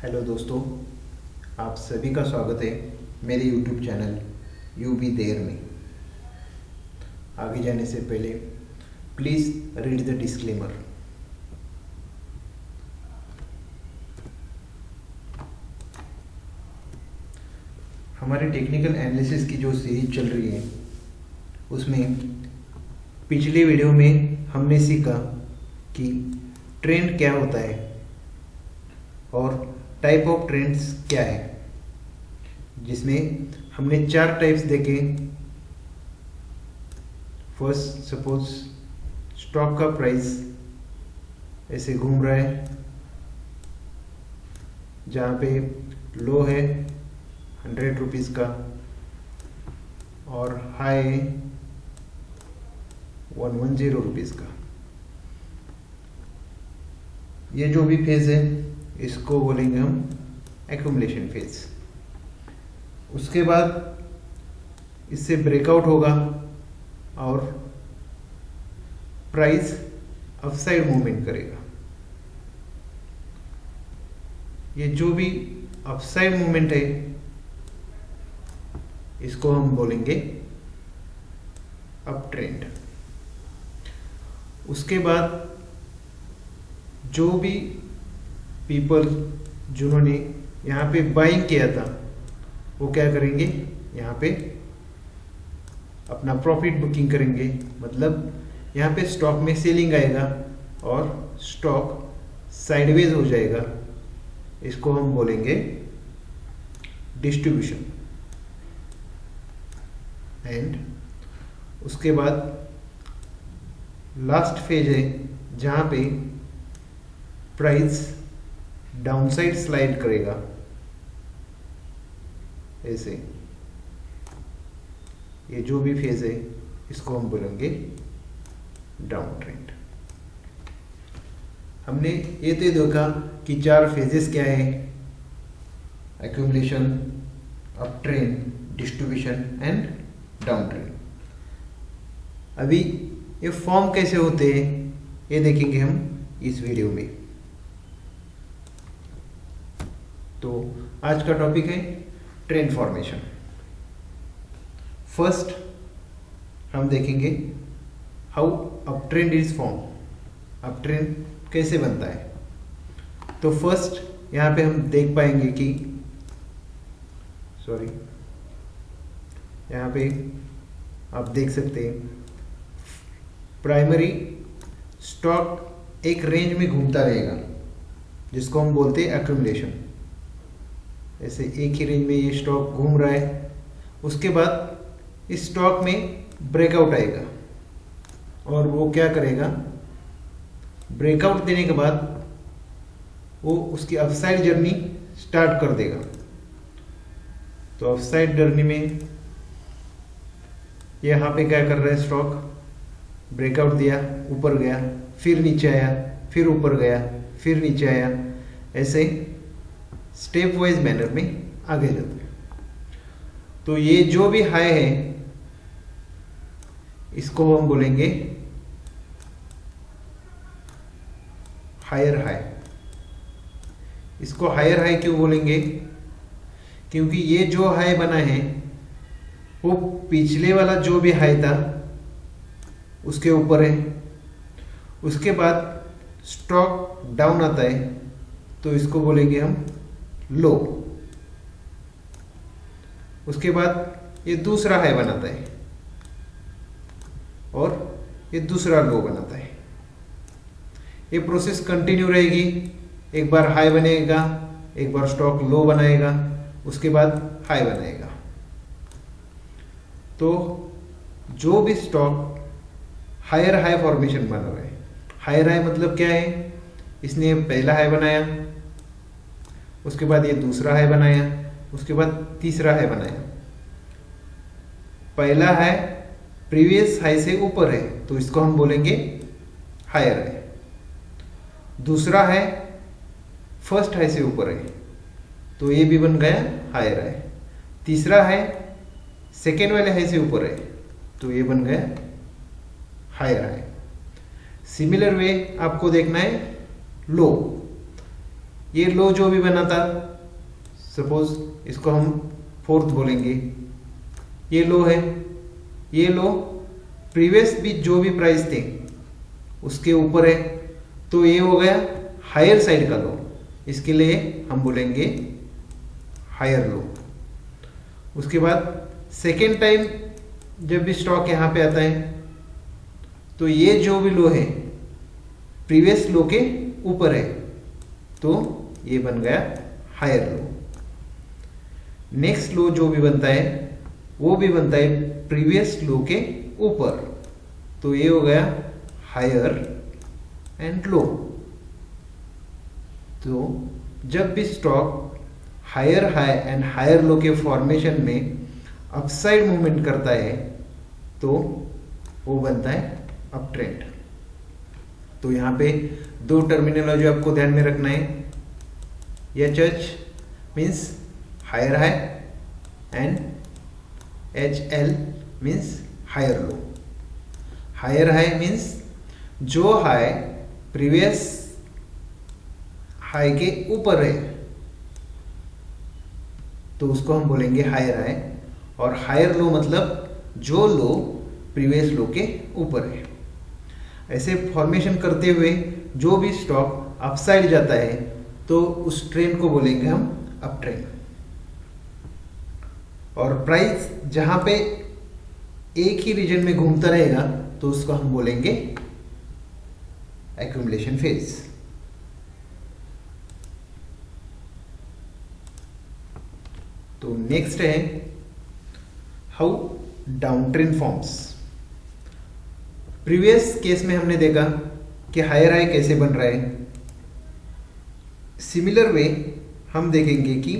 Hello दोस्तों, आप सभी का स्वागत है मेरे YouTube channel you be there में। आगे जाने से पहले प्लीज़ रीड द डिस्क्लेमर। हमारे टेक्निकल एनालिसिस की जो सीरीज चल रही है उसमें पिछले वीडियो में हमने सीखा कि ट्रेंड क्या होता है और टाइप ऑफ ट्रेंड्स क्या है, जिसमें हमने 4 टाइप्स देखे। फर्स्ट, सपोज स्टॉक का प्राइस ऐसे घूम रहा है, जहाँ पे लो है 100 रुपीज़ का और हाई 110 रुपीज़ का। ये जो भी फेज है इसको बोलेंगे हम एक्यूमुलेशन फेज। उसके बाद इससे ब्रेकआउट होगा और प्राइस अपसाइड मूवमेंट करेगा। ये जो भी अपसाइड मूवमेंट है इसको हम बोलेंगे अप ट्रेंड। उसके बाद जो भी पीपल जिन्होंने यहाँ पे बाइंग किया था वो क्या करेंगे, यहाँ पे अपना प्रॉफिट बुकिंग करेंगे। मतलब यहाँ पे स्टॉक में सेलिंग आएगा और स्टॉक साइडवेज हो जाएगा। इसको हम बोलेंगे डिस्ट्रीब्यूशन। एंड उसके बाद लास्ट फेज है जहाँ पे प्राइस डाउनसाइड स्लाइड करेगा ऐसे। ये जो भी फेज है इसको हम बोलेंगे डाउन ट्रेंड। हमने ये तो देखा कि 4 फेजेस क्या है, accumulation, up trend, distribution and down trend. अभी ये फॉर्म कैसे होते हैं ये देखेंगे हम इस वीडियो में। तो आज का टॉपिक है ट्रेंड फॉर्मेशन। फर्स्ट हम देखेंगे how up trend is form. Up trend कैसे बनता है। तो फर्स्ट यहाँ पे हम देख पाएंगे कि यहाँ पे आप देख सकते हैं प्राइमरी स्टॉक एक रेंज में घूमता रहेगा जिसको हम बोलते हैं एक्यूमुलेशन। ऐसे एक ही रेंज में ये स्टॉक घूम रहा है। उसके बाद इस स्टॉक में ब्रेकआउट आएगा और वो क्या करेगा, ब्रेकआउट देने के बाद वो उसकी अपसाइड जर्नी स्टार्ट कर देगा। तो अपसाइड जर्नी में ये यहाँ पे क्या कर रहा है, स्टॉक ब्रेकआउट दिया, ऊपर गया, फिर नीचे आया, फिर ऊपर गया, फिर नीचे आया। ऐसे स्टेप वाइज मैनर में आगे जाते हैं। तो ये जो भी हाई है इसको हम बोलेंगे हायर हाई। इसको हायर हाई क्यों बोलेंगे, क्योंकि ये जो हाई बना है वो पिछले वाला जो भी हाई था उसके ऊपर है। उसके बाद स्टॉक डाउन आता है तो इसको बोलेंगे हम लो। उसके बाद ये दूसरा हाई बनाता है और ये दूसरा लो बनाता है। ये प्रोसेस कंटिन्यू रहेगी। एक बार हाई बनेगा, एक बार स्टॉक लो बनाएगा, उसके बाद हाई बनाएगा। तो जो भी स्टॉक हायर हाई फॉर्मेशन बना रहा है, हायर हाई मतलब क्या है, इसने पहला हाई बनाया, उसके बाद ये दूसरा हाई बनाया, उसके बाद तीसरा हाई बनाया। पहला हाई प्रीवियस हाई से ऊपर है तो इसको हम बोलेंगे हायर हाई। दूसरा हाई फर्स्ट हाई से ऊपर है तो ये भी बन गया हायर हाई। तीसरा हाई सेकेंड वाले हाई से ऊपर है तो ये बन गया हायर हाई। सिमिलर वे आपको देखना है लो। ये लो जो भी बना था, सपोज इसको हम फोर्थ बोलेंगे, ये लो है, ये लो प्रीवियस भी जो भी प्राइस थे उसके ऊपर है, तो ये हो गया हायर साइड का लो, इसके लिए हम बोलेंगे हायर लो। उसके बाद सेकेंड टाइम जब भी स्टॉक यहां पे आता है तो ये जो भी लो है प्रीवियस लो के ऊपर है, तो ये बन गया हायर लो। नेक्स्ट लो जो भी बनता है वो भी बनता है प्रीवियस लो के ऊपर, तो ये हो गया हायर एंड लो। तो जब भी stock higher high and higher low के फॉर्मेशन में अपसाइड मूवमेंट करता है तो वो बनता है अप ट्रेंड। तो यहां पे दो टर्मिनोलॉजी आपको ध्यान में रखना है, H means higher high and HL means higher low. Higher high means जो हाई प्रीवियस हाई के ऊपर है तो उसको हम बोलेंगे हायर हाई, और हायर लो मतलब जो लो प्रीवियस लो के ऊपर है। ऐसे फॉर्मेशन करते हुए जो भी स्टॉक अपसाइड जाता है तो उस ट्रेंड को बोलेंगे हम अप ट्रेंड। और प्राइस जहां पे एक ही रीजन में घूमता रहेगा तो उसको हम बोलेंगे एक्यूमुलेशन फेज। तो नेक्स्ट है how down trend forms. Previous case में हमने देखा कि हायर हाई कैसे बन रहा है, सिमिलर वे हम देखेंगे कि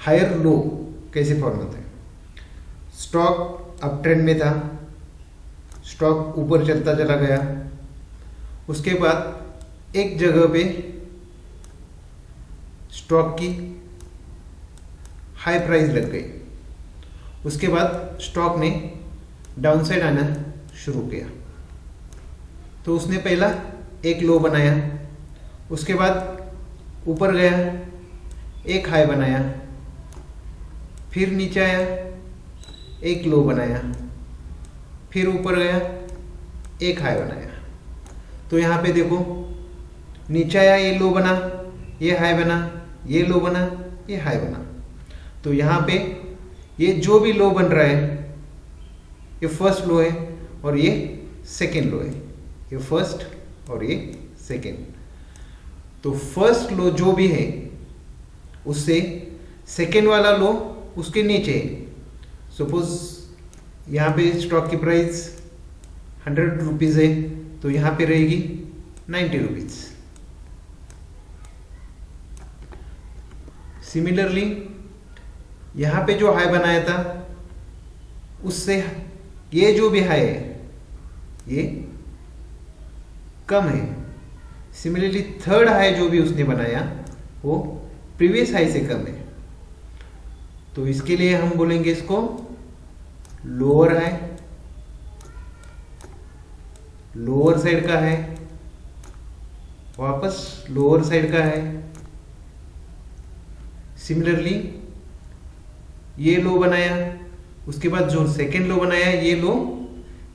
हायर लो कैसे फॉर्म होता है। स्टॉक अप ट्रेंड में था, स्टॉक ऊपर चलता चला गया, उसके बाद एक जगह पे स्टॉक की हाई प्राइस लग गई, उसके बाद स्टॉक ने डाउन साइड आना शुरू किया। तो उसने पहला एक लो बनाया, उसके बाद ऊपर गया, एक हाई बनाया, फिर नीचे आया, एक लो बनाया, फिर ऊपर गया, एक हाई बनाया। तो यहाँ पे देखो नीचे आया, ये लो बना, ये हाई बना, ये लो बना, ये हाई बना। तो यहाँ पे ये जो भी लो बन रहा है ये फर्स्ट लो है और ये सेकेंड लो है, ये फर्स्ट और ये सेकेंड। तो फर्स्ट लो जो भी है उससे सेकेंड वाला लो उसके नीचे है। सपोज यहाँ पे स्टॉक की प्राइस 100 रुपीज है तो यहाँ पे रहेगी 90 रुपीज। सिमिलरली यहाँ पे जो हाई बनाया था उससे ये जो भी हाई है ये कम है। सिमिलरली थर्ड हाई जो भी उसने बनाया वो प्रीवियस हाई से कम है, तो इसके लिए हम बोलेंगे इसको लोअर हाई, लोअर साइड का है, वापस लोअर साइड का है। सिमिलरली ये लो बनाया, उसके बाद जो सेकेंड लो बनाया ये लो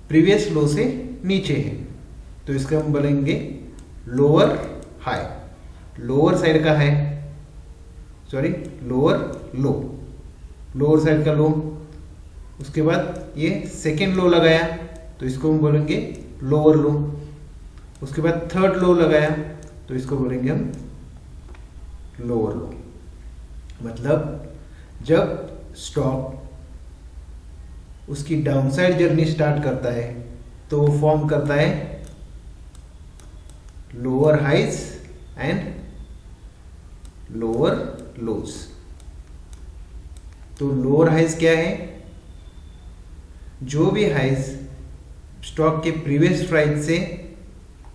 प्रीवियस लो से नीचे है, तो इसका हम बोलेंगे लोअर हाई, लोअर साइड का है, सॉरी लोअर लो, लोअर साइड का लो। उसके बाद ये सेकेंड लो लगाया तो इसको हम बोलेंगे लोअर लो। उसके बाद थर्ड लो लगाया तो इसको बोलेंगे हम लोअर लो। मतलब जब स्टॉक उसकी डाउनसाइड जर्नी स्टार्ट करता है तो वो फॉर्म करता है lower highs and lower lows. तो लोअर हाइज क्या है, जो भी हाइज स्टॉक के प्रीवियस प्राइस से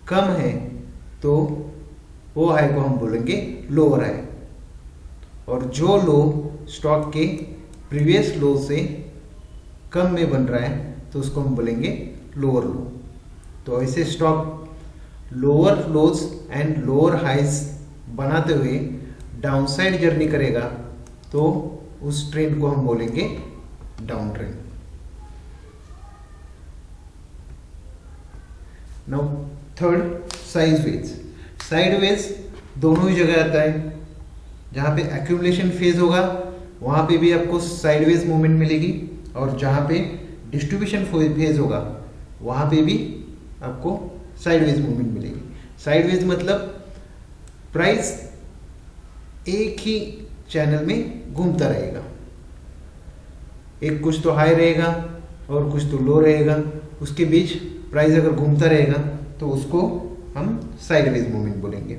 कम है तो वो हाई को हम बोलेंगे लोअर हाई, और जो लो स्टॉक के प्रीवियस लो से कम में बन रहा है तो उसको हम बोलेंगे लोअर लो। तो ऐसे stock lower lows and lower highs बनाते हुए डाउनसाइड जर्नी करेगा तो उस ट्रेंड को हम बोलेंगे down trend. Now third, sideways. Sideways दोनों ही जगह आता है। जहां पे एक्यूमुलेशन फेज होगा वहां पे भी आपको साइडवेज मूवमेंट मिलेगी, और जहां पे डिस्ट्रीब्यूशन फेज होगा वहां पे भी आपको साइडवेज मूवमेंट मिलेगी। साइडवेज मतलब प्राइस एक ही चैनल में घूमता रहेगा, एक कुछ तो हाई रहेगा और कुछ तो लो रहेगा, उसके बीच प्राइस अगर घूमता रहेगा तो उसको हम साइडवेज मूवमेंट बोलेंगे।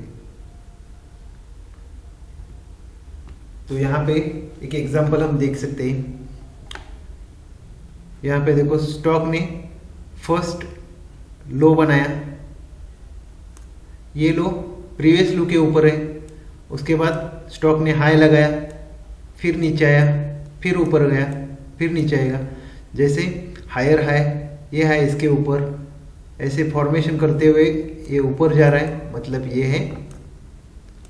तो यहाँ पे एक एग्जांपल हम देख सकते हैं। यहाँ पे देखो, स्टॉक ने फर्स्ट लो बनाया, ये लो प्रीवियस लो के ऊपर है, उसके बाद स्टॉक ने हाई लगाया, फिर नीचे आया, फिर ऊपर गया, फिर नीचे आएगा। जैसे हायर हाई, ये हाई इसके ऊपर, ऐसे फॉर्मेशन करते हुए ये ऊपर जा रहा है, मतलब ये है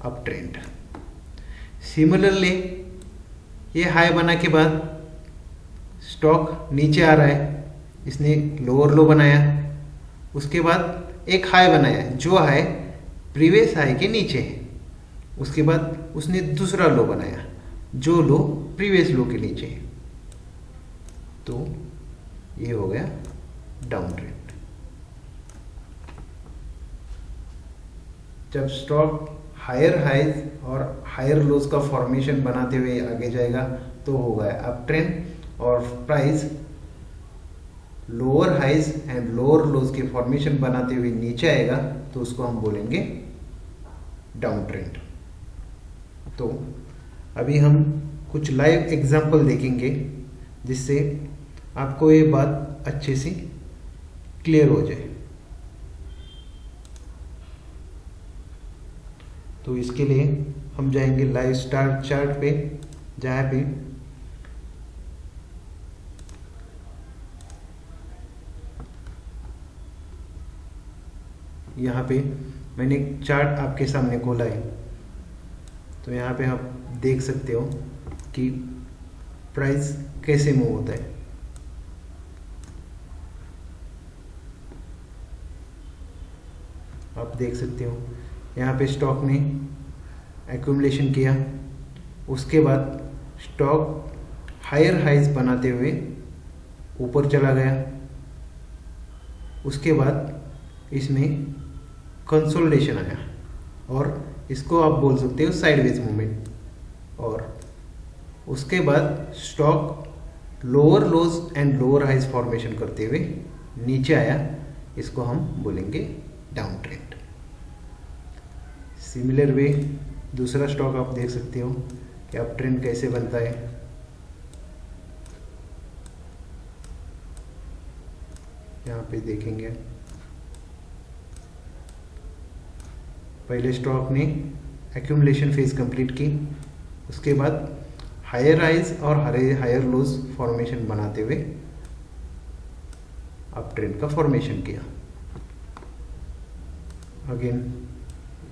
अप ट्रेंड। सिमिलरली ये हाई बना के बाद स्टॉक नीचे आ रहा है, इसने लोअर लो बनाया, उसके बाद एक हाई बनाया जो हाई प्रीवियस हाई के नीचे है, उसके बाद उसने दूसरा लो बनाया जो लो प्रीवियस लो के नीचे है, तो ये हो गया डाउन ट्रेंड। जब स्टॉक हायर हाइज और हायर लोज का फॉर्मेशन बनाते हुए आगे जाएगा तो होगा अप ट्रेंड, और price lower highs and lower lows के फॉर्मेशन बनाते हुए नीचे आएगा तो उसको हम बोलेंगे डाउन ट्रेंड। तो अभी हम कुछ लाइव एग्जांपल देखेंगे जिससे आपको ये बात अच्छे से क्लियर हो जाए। तो इसके लिए हम जाएंगे लाइव स्टार चार्ट पे, जहाँ पे यहाँ पे मैंने एक चार्ट आपके सामने खोला है। तो यहाँ पे आप देख सकते हो कि प्राइस कैसे मूव होता है। आप देख सकते हो यहाँ पे स्टॉक ने एक्यूमुलेशन किया, उसके बाद स्टॉक हायर हाइज बनाते हुए ऊपर चला गया, उसके बाद इसमें कंसोलिडेशन आया और इसको आप बोल सकते हो साइडवेज मूवमेंट, और उसके बाद stock lower lows and lower highs formation करते हुए नीचे आया, इसको हम बोलेंगे डाउन ट्रेंड। सिमिलर वे दूसरा स्टॉक आप देख सकते हो कि अप ट्रेंड कैसे बनता है। यहाँ पे देखेंगे पहले स्टॉक ने एक्यूमुलेशन फेज कंप्लीट की, उसके बाद हायर हाइज और हायर लोज फॉर्मेशन बनाते हुए अप ट्रेंड का फॉर्मेशन किया। अगेन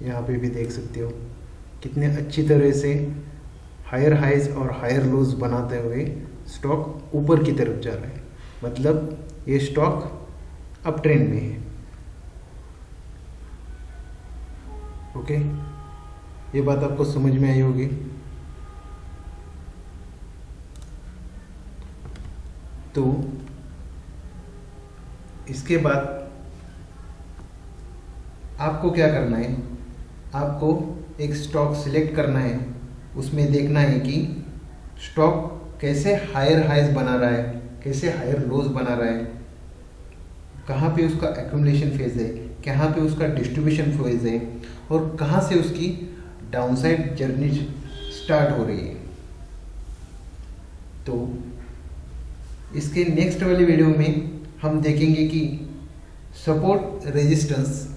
यहाँ पे भी देख सकते हो कितने अच्छी तरह से हायर हाइज और हायर लोज बनाते हुए स्टॉक ऊपर की तरफ जा रहा है, मतलब ये स्टॉक अप ट्रेंड में है। ओके, ये बात आपको समझ में आई होगी। तो इसके बाद आपको क्या करना है, आपको एक स्टॉक सिलेक्ट करना है, उसमें देखना है कि स्टॉक कैसे हायर हाइज बना रहा है, कैसे हायर लोज बना रहा है, कहाँ पे उसका एक्यूमुलेशन फेज है, कहाँ पे उसका डिस्ट्रीब्यूशन फेज है, और कहाँ से उसकी डाउनसाइड जर्नी स्टार्ट हो रही है। तो इसके नेक्स्ट वाली वीडियो में हम देखेंगे कि सपोर्ट रेजिस्टेंस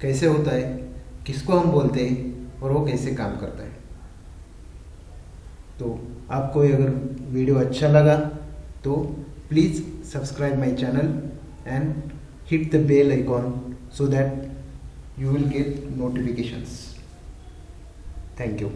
कैसे होता है, किसको हम बोलते हैं और वो कैसे काम करता है। तो आपको अगर वीडियो अच्छा लगा तो please subscribe my channel and hit the bell icon so that you will get notifications. Thank you.